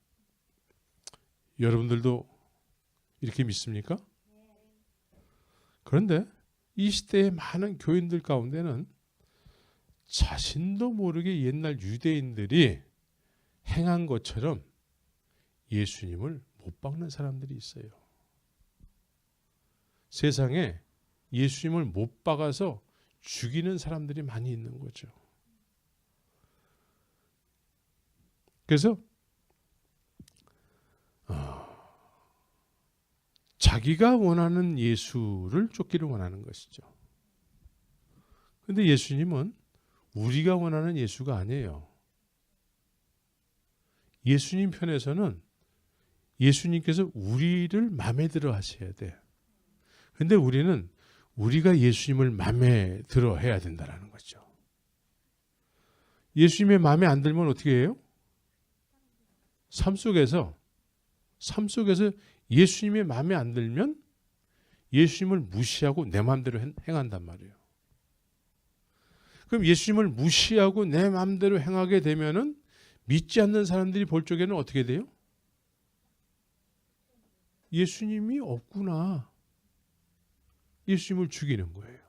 여러분들도 이렇게 믿습니까? 그런데 이 시대의 많은 교인들 가운데는 자신도 모르게 옛날 유대인들이 행한 것처럼 예수님을 못 박는 사람들이 있어요. 세상에 예수님을 못 박아서 죽이는 사람들이 많이 있는 거죠. 그래서 자기가 원하는 예수를 쫓기를 원하는 것이죠. 그런데 예수님은 우리가 원하는 예수가 아니에요. 예수님 편에서는 예수님께서 우리를 마음에 들어 하셔야 돼. 그런데 우리는 우리가 예수님을 마음에 들어 해야 된다는 거죠. 예수님의 마음에 안 들면 어떻게 해요? 삶 속에서 예수님의 마음에 안 들면 예수님을 무시하고 내 마음대로 행한단 말이에요. 그럼 예수님을 무시하고 내 마음대로 행하게 되면은 믿지 않는 사람들이 볼 적에는 어떻게 돼요? 예수님이 없구나. 예수님을 죽이는 거예요.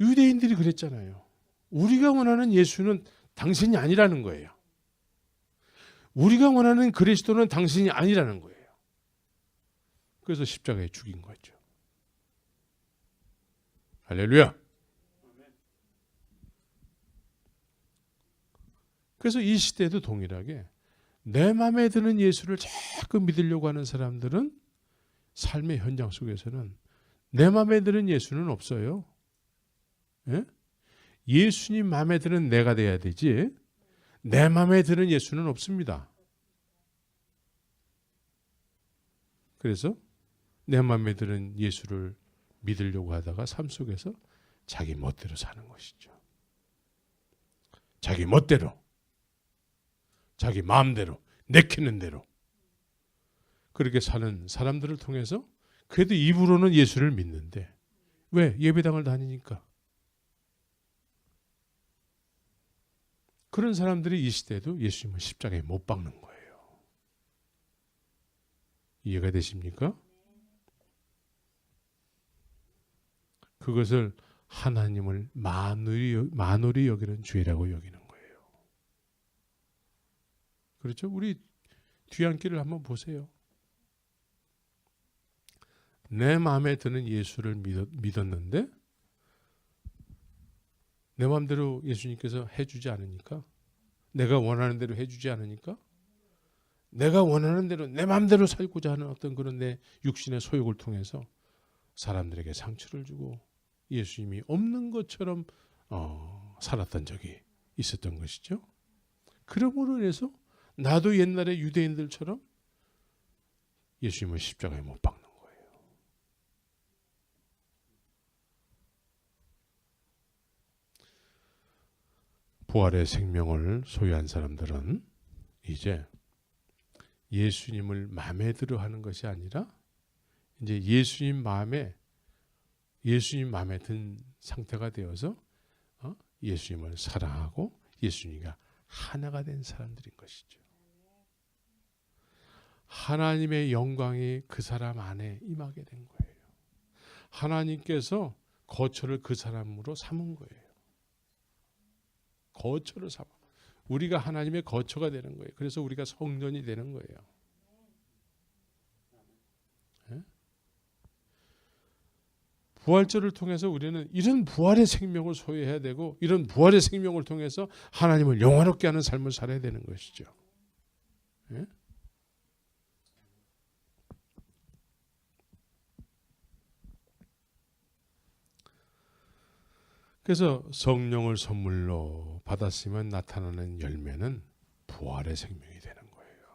유대인들이 그랬잖아요. 우리가 원하는 예수는 당신이 아니라는 거예요. 우리가 원하는 그리스도는 당신이 아니라는 거예요. 그래서 십자가에 죽인 거죠. 할렐루야. 그래서 이 시대도 동일하게 내 마음에 드는 예수를 자꾸 믿으려고 하는 사람들은 삶의 현장 속에서는 내 마음에 드는 예수는 없어요. 예? 예수님 마음에 드는 내가 돼야 되지 내 마음에 드는 예수는 없습니다. 그래서 내 마음에 드는 예수를 믿으려고 하다가 삶 속에서 자기 멋대로 사는 것이죠. 자기 멋대로, 자기 마음대로, 내키는 대로 그렇게 사는 사람들을 통해서 그래도 입으로는 예수를 믿는데 왜? 예배당을 다니니까. 그런 사람들이 이 시대에도 예수님을 십자가에 못 박는 거예요. 이해가 되십니까? 그것을 하나님을 만홀히 여기는 죄라고 여기는 거예요. 그렇죠? 우리 뒤안길을 한번 보세요. 내 마음에 드는 예수를 믿었는데 내 마음대로 예수님께서 해주지 않으니까 내가 원하는 대로 해주지 않으니까 내가 원하는 대로 내 마음대로 살고자 하는 어떤 그런 내 육신의 소욕을 통해서 사람들에게 상처를 주고 예수님이 없는 것처럼 살았던 적이 있었던 것이죠. 그러므로 인해서 나도 옛날에 유대인들처럼 예수님을 십자가에 못 박는 거예요. 부활의 생명을 소유한 사람들은 이제 예수님을 마음에 들어 하는 것이 아니라 이제 예수님 마음에 든 상태가 되어서 예수님을 사랑하고 예수님과 하나가 된 사람들인 것이죠. 하나님의 영광이 그 사람 안에 임하게 된 거예요. 하나님께서 거처를 그 사람으로 삼은 거예요. 거처를 삼아. 우리가 하나님의 거처가 되는 거예요. 그래서 우리가 성전이 되는 거예요. 네? 부활절을 통해서 우리는 이런 부활의 생명을 소유해야 되고 이런 부활의 생명을 통해서 하나님을 영화롭게 하는 삶을 살아야 되는 것이죠. 네? 그래서 성령을 선물로 받았으면 나타나는 열매는 부활의 생명이 되는 거예요.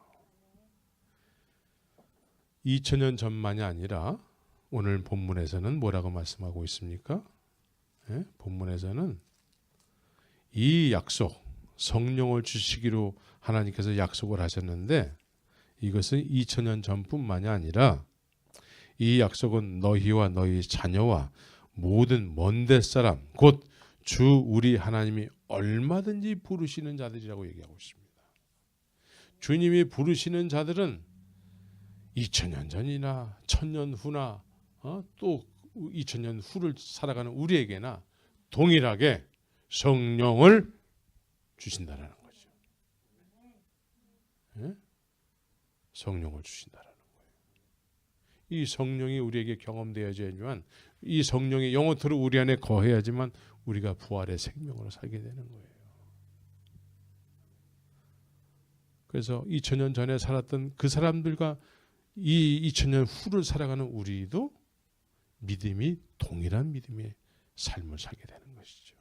2000년 전만이 아니라 오늘 본문에서는 뭐라고 말씀하고 있습니까? 네? 본문에서는 이 약속, 성령을 주시기로 하나님께서 약속을 하셨는데 이것은 2000년 전뿐만이 아니라 이 약속은 너희와 너희 자녀와 모든 먼데 사람 곧 주 우리 하나님이 얼마든지 부르시는 자들이라고 얘기하고 있습니다. 주님이 부르시는 자들은 2000년 전이나 1000년 후나 또 2000년 후를 살아가는 우리에게나 동일하게 성령을 주신다라는 거죠. 네? 성령을 주신다라는 거예요. 이 성령이 우리에게 경험되어야지만 이 성령이 영원토록 우리 안에 거해야지만 우리가 부활의 생명으로 살게 되는 거예요. 그래서 2000년 전에 살았던 그 사람들과 이 2000년 후를 살아가는 우리도 믿음이 동일한 믿음의 삶을 살게 되는 것이죠.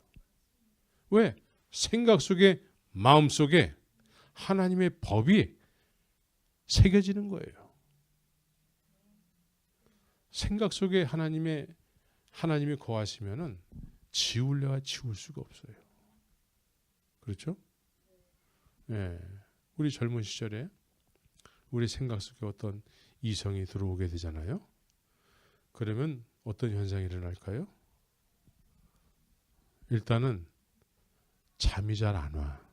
왜? 생각 속에 마음 속에 하나님의 법이 새겨지는 거예요. 생각 속에 하나님이 거하시면은 지울래야 지울 수가 없어요. 그렇죠? 네. 우리 젊은 시절에 우리 생각 속에 어떤 이성이 들어오게 되잖아요. 그러면 어떤 현상이 일어날까요? 일단은 잠이 잘 안 와.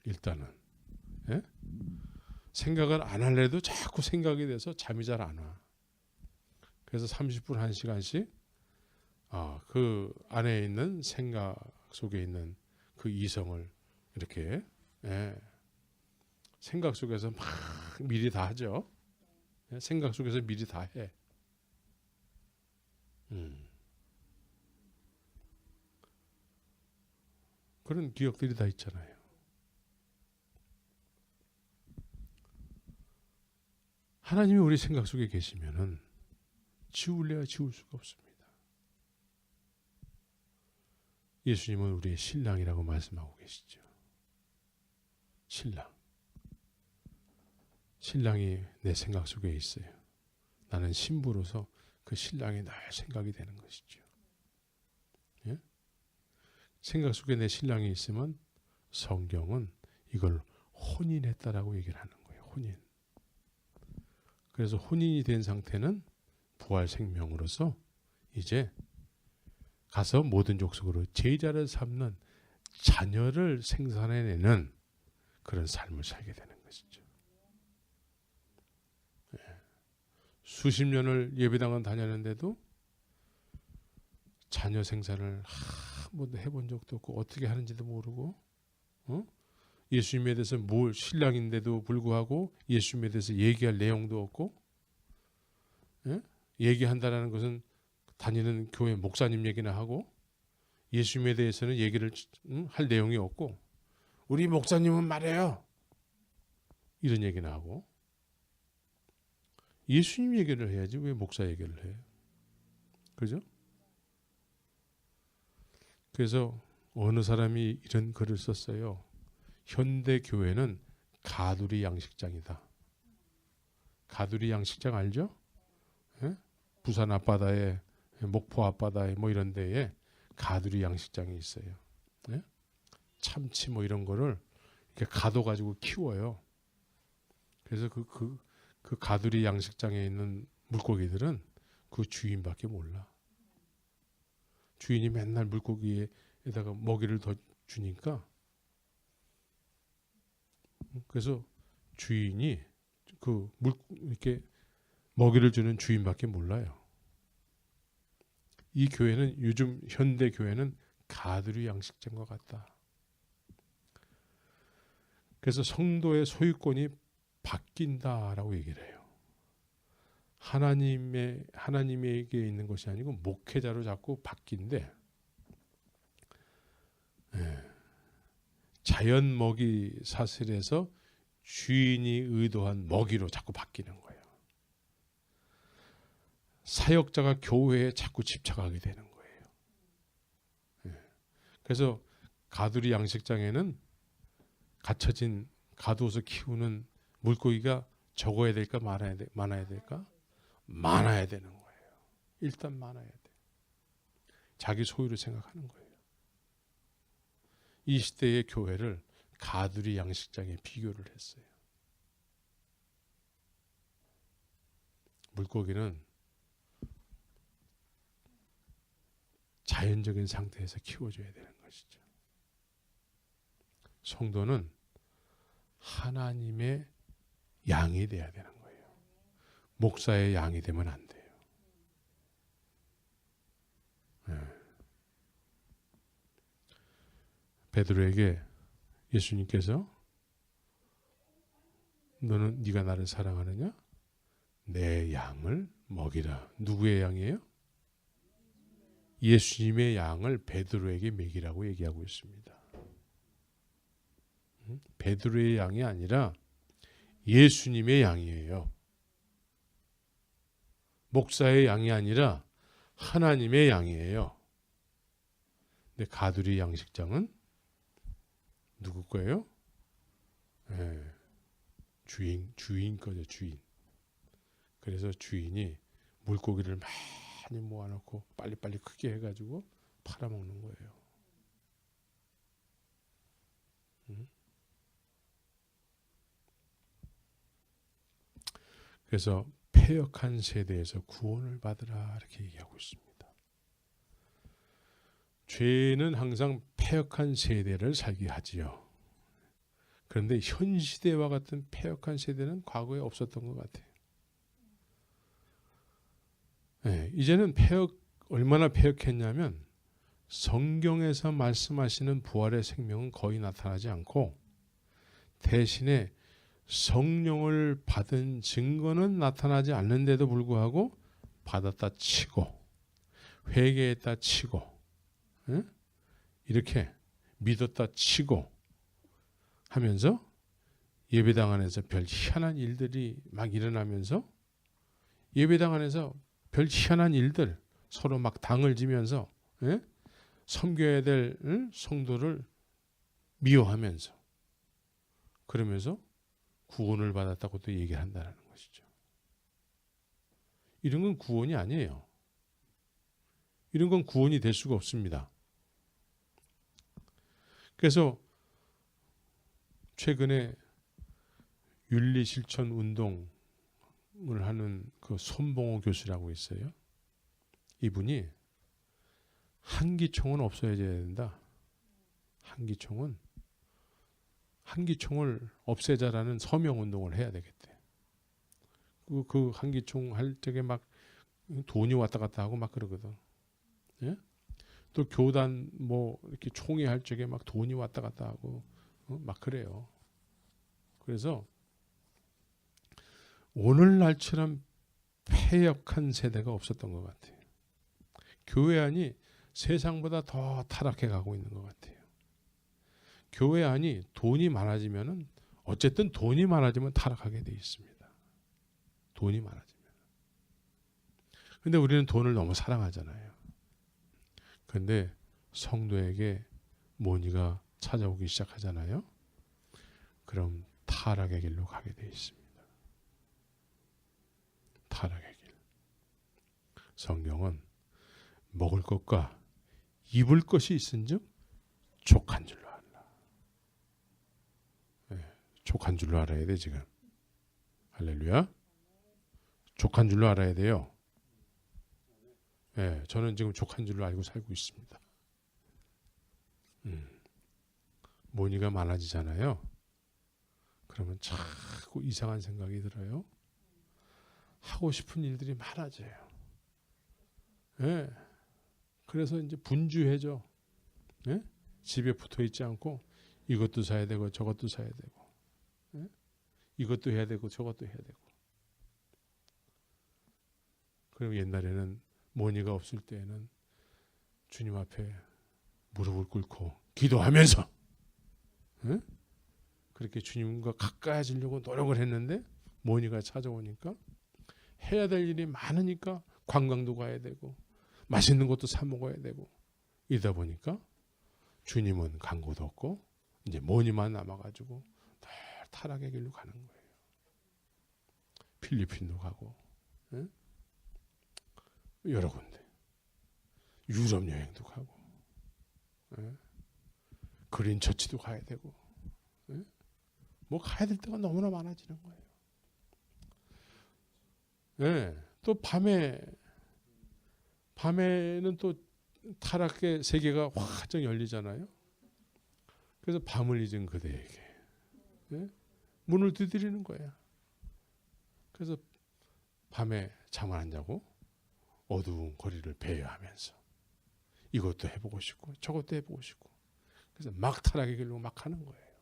일단은 예? 생각을 안 할래도 자꾸 생각이 돼서 잠이 잘 안 와. 그래서 30분 1시간씩 그 안에 있는 생각 속에 있는 그 이성을 이렇게 생각 속에서 막 미리 다 하죠. 생각 속에서 미리 다 해. 그런 기억들이 다 있잖아요. 하나님이 우리 생각 속에 계시면은 지울래야 지울 수가 없습니다. 예수님은 우리의 신랑이라고 말씀하고 계시죠. 신랑이 내 생각 속에 있어요. 나는 신부로서 그 신랑이 나의 생각이 되는 것이죠. 예? 생각 속에 내 신랑이 있으면 성경은 이걸 혼인했다라고 얘기를 하는 거예요. 혼인. 그래서 혼인이 된 상태는 부활 생명으로서 이제 가서 모든 족속으로 제자를 삼는 자녀를 생산해내는 그런 삶을 살게 되는 것이죠. 수십 년을 예배당은 다녔는데도 자녀 생산을 한 번도 해본 적도 없고 어떻게 하는지도 모르고 예수님에 대해서 뭘 신랑인데도 불구하고 예수님에 대해서 얘기할 내용도 없고 얘기한다라는 것은 다니는 교회 목사님 얘기나 하고 예수님에 대해서는 얘기를 할 내용이 없고 우리 목사님은 말해요. 이런 얘기나 하고 예수님 얘기를 해야지 왜 목사 얘기를 해요? 그죠? 그래서 어느 사람이 이런 글을 썼어요. 현대 교회는 가두리 양식장이다. 가두리 양식장 알죠? 예? 부산 앞바다에 목포 앞바다에 뭐 이런 데에 가두리 양식장이 있어요. 예? 참치 뭐 이런 거를 이렇게 가둬 가지고 키워요. 그래서 그 가두리 양식장에 있는 물고기들은 그 주인밖에 몰라. 주인이 맨날 물고기에다가 먹이를 더 주니까, 그래서 주인이 이렇게 먹이를 주는 주인밖에 몰라요. 이 교회는, 요즘 현대 교회는 가두리 양식장인 것 같다. 그래서 성도의 소유권이 바뀐다라고 얘기를 해요. 하나님에게 있는 것이 아니고 목회자로 자꾸 바뀐대. 자연 먹이 사슬에서 주인이 의도한 먹이로 자꾸 바뀌는 거예요. 사역자가 교회에 자꾸 집착하게 되는 거예요. 그래서 가두리 양식장에는 갇혀진, 가두어서 키우는 물고기가 적어야 될까 많아야 될까? 많아야 되는 거예요. 일단 많아야 돼. 자기 소유를 생각하는 거예요. 이 시대의 교회를 가두리 양식장에 비교를 했어요. 물고기는 자연적인 상태에서 키워줘야 되는 것이죠. 성도는 하나님의 양이 돼야 되는 거예요. 목사의 양이 되면 안 돼요. 베드로에게 예수님께서 네가 나를 사랑하느냐? 내 양을 먹이라. 누구의 양이에요? 예수님의 양을 베드로에게 먹이라고 얘기하고 있습니다. 베드로의 양이 아니라 예수님의 양이에요. 목사의 양이 아니라 하나님의 양이에요. 근데 가두리 양식장은 누구 거예요? 주인 거죠, 주인. 그래서 주인이 물고기를 많이 모아놓고 빨리빨리 크게 해가지고 팔아먹는 거예요. 그래서 패역한 세대에서 구원을 받으라 이렇게 얘기하고 있습니다. 죄는 항상 패역한 세대를 살게 하지요. 그런데 현 시대와 같은 패역한 세대는 과거에 없었던 것 같아요. 이제는 얼마나 패역했냐면 성경에서 말씀하시는 부활의 생명은 거의 나타나지 않고 대신에 성령을 받은 증거는 나타나지 않는데도 불구하고 받았다 치고 회개했다 치고 이렇게 믿었다 치고 하면서 예배당 안에서 별 희한한 일들이 막 일어나면서 예배당 안에서 별 희한한 일들 서로 막 당을 지면서 섬겨야 될 성도를 미워하면서 그러면서 구원을 받았다고 또 얘기를 한다는 것이죠. 이런 건 구원이 아니에요. 이런 건 구원이 될 수가 없습니다. 그래서 최근에 윤리실천 운동을 하는 그 손봉호 교수라고 있어요. 이분이 한기총은 없어져야 된다. 한기총을 없애자라는 서명운동을 해야 되겠대. 그 한기총 할 적에 막 돈이 왔다 갔다 하고 막 그러거든. 예? 또 교단 뭐 이렇게 총회 할 적에 막 돈이 왔다 갔다 하고 막 그래요. 그래서 오늘날처럼 패역한 세대가 없었던 것 같아요. 교회 안이 세상보다 더 타락해 가고 있는 것 같아요. 교회 안이 돈이 많아지면은 어쨌든 돈이 많아지면 타락하게 돼 있습니다. 돈이 많아지면. 근데 우리는 돈을 너무 사랑하잖아요. 근데 성도에게 모니가 찾아오기 시작하잖아요. 그럼 타락의 길로 가게 돼 있습니다. 타락의 길. 성경은 먹을 것과 입을 것이 있은즉 족한 줄로 알라. 족한 줄로 알아야 돼 지금. 할렐루야. 족한 줄로 알아야 돼요. 예, 저는 지금 족한 줄로 알고 살고 있습니다. 모니가 많아지잖아요. 그러면 자꾸 이상한 생각이 들어요. 하고 싶은 일들이 많아져요. 예. 그래서 이제 분주해져. 예? 집에 붙어 있지 않고 이것도 사야 되고 저것도 사야 되고, 예? 이것도 해야 되고 저것도 해야 되고. 그리고 옛날에는 모니가 없을 때에는 주님 앞에 무릎을 꿇고 기도하면서, 예? 그렇게 주님과 가까이지려고 노력을 했는데 모니가 찾아오니까 해야 될 일이 많으니까 관광도 가야 되고 맛있는 것도 사 먹어야 되고 이러다 보니까 주님은 간 곳도 없고 이제 모니만 남아가지고 타락의 길로 가는 거예요. 필리핀도 가고, 예? 여러 군데 유럽 여행도 가고, 예? 그린 처치도 가야 되고, 예? 뭐 가야 될 데가 너무나 많아지는 거예요. 예, 또 밤에는 또 타락의 세계가 활짝 열리잖아요. 그래서 밤을 잊은 그대에게, 예? 문을 두드리는 거야. 그래서 밤에 잠을 안 자고 어두운 거리를 배회하면서 이것도 해보고 싶고 저것도 해보고 싶고, 그래서 막 타락의 길로 막 하는 거예요.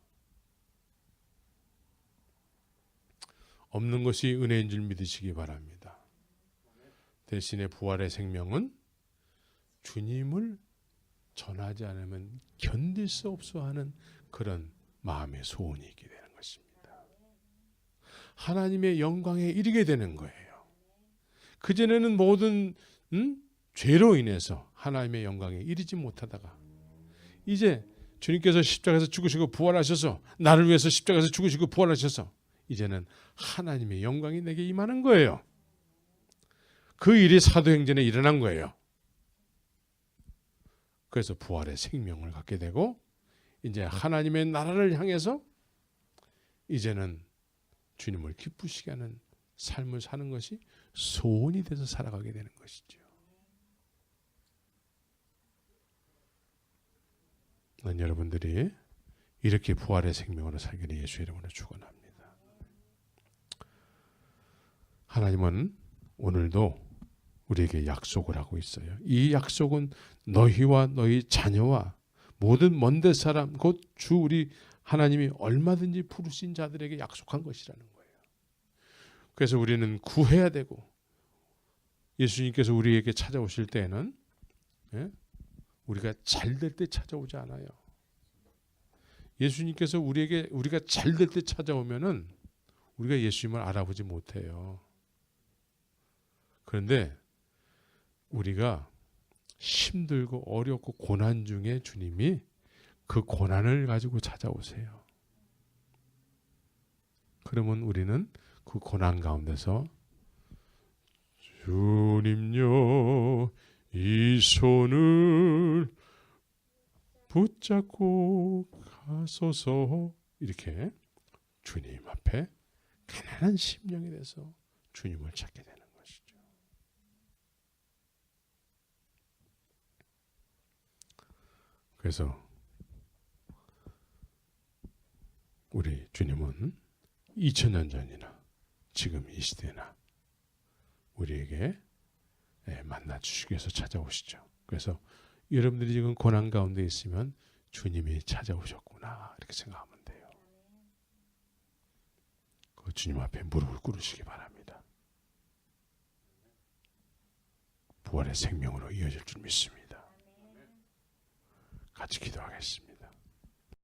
없는 것이 은혜인 줄 믿으시기 바랍니다. 대신에 부활의 생명은 주님을 전하지 않으면 견딜 수 없어 하는 그런 마음의 소원이 있게 되는 것입니다. 하나님의 영광에 이르게 되는 거예요. 그전에는 모든 죄로 인해서 하나님의 영광에 이르지 못하다가 이제 주님께서 십자가에서 죽으시고 부활하셔서 나를 위해서 십자가에서 죽으시고 부활하셔서 이제는 하나님의 영광이 내게 임하는 거예요. 그 일이 사도행전에 일어난 거예요. 그래서 부활의 생명을 갖게 되고 이제 하나님의 나라를 향해서 이제는 주님을 기쁘시게 하는 삶을 사는 것이 소원이 돼서 살아가게 되는 것이죠. 난 여러분들이 이렇게 부활의 생명으로 살기를 예수의 이름으로 축원합니다. 하나님은 오늘도 우리에게 약속을 하고 있어요. 이 약속은 너희와 너희 자녀와 모든 먼데 사람 곧 주 우리 하나님이 얼마든지 부르신 자들에게 약속한 것이라는 거예요. 그래서 우리는 구해야 되고 예수님께서 우리에게 찾아오실 때에는, 예? 우리가 잘 될 때 찾아오지 않아요. 예수님께서 우리가 잘 될 때 찾아오면은 우리가 예수님을 알아보지 못해요. 그런데 우리가 힘들고 어렵고 고난 중에 주님이 그 고난을 가지고 찾아오세요. 그러면 우리는 그 고난 가운데서 주님요 이 손을 붙잡고 가소서, 이렇게 주님 앞에 가난한 심령이 돼서 주님을 찾게 되는 것이죠. 그래서 우리 주님은 2000년 전이나 지금 이 시대나 우리에게 만나 주시기 위해서 찾아오시죠. 그래서 여러분들이 지금 고난 가운데 있으면 주님이 찾아오셨구나 이렇게 생각하면 돼요. 그 주님 앞에 무릎을 꿇으시기 바랍니다. 부활의 생명으로 이어질 줄 믿습니다. 같이 기도하겠습니다.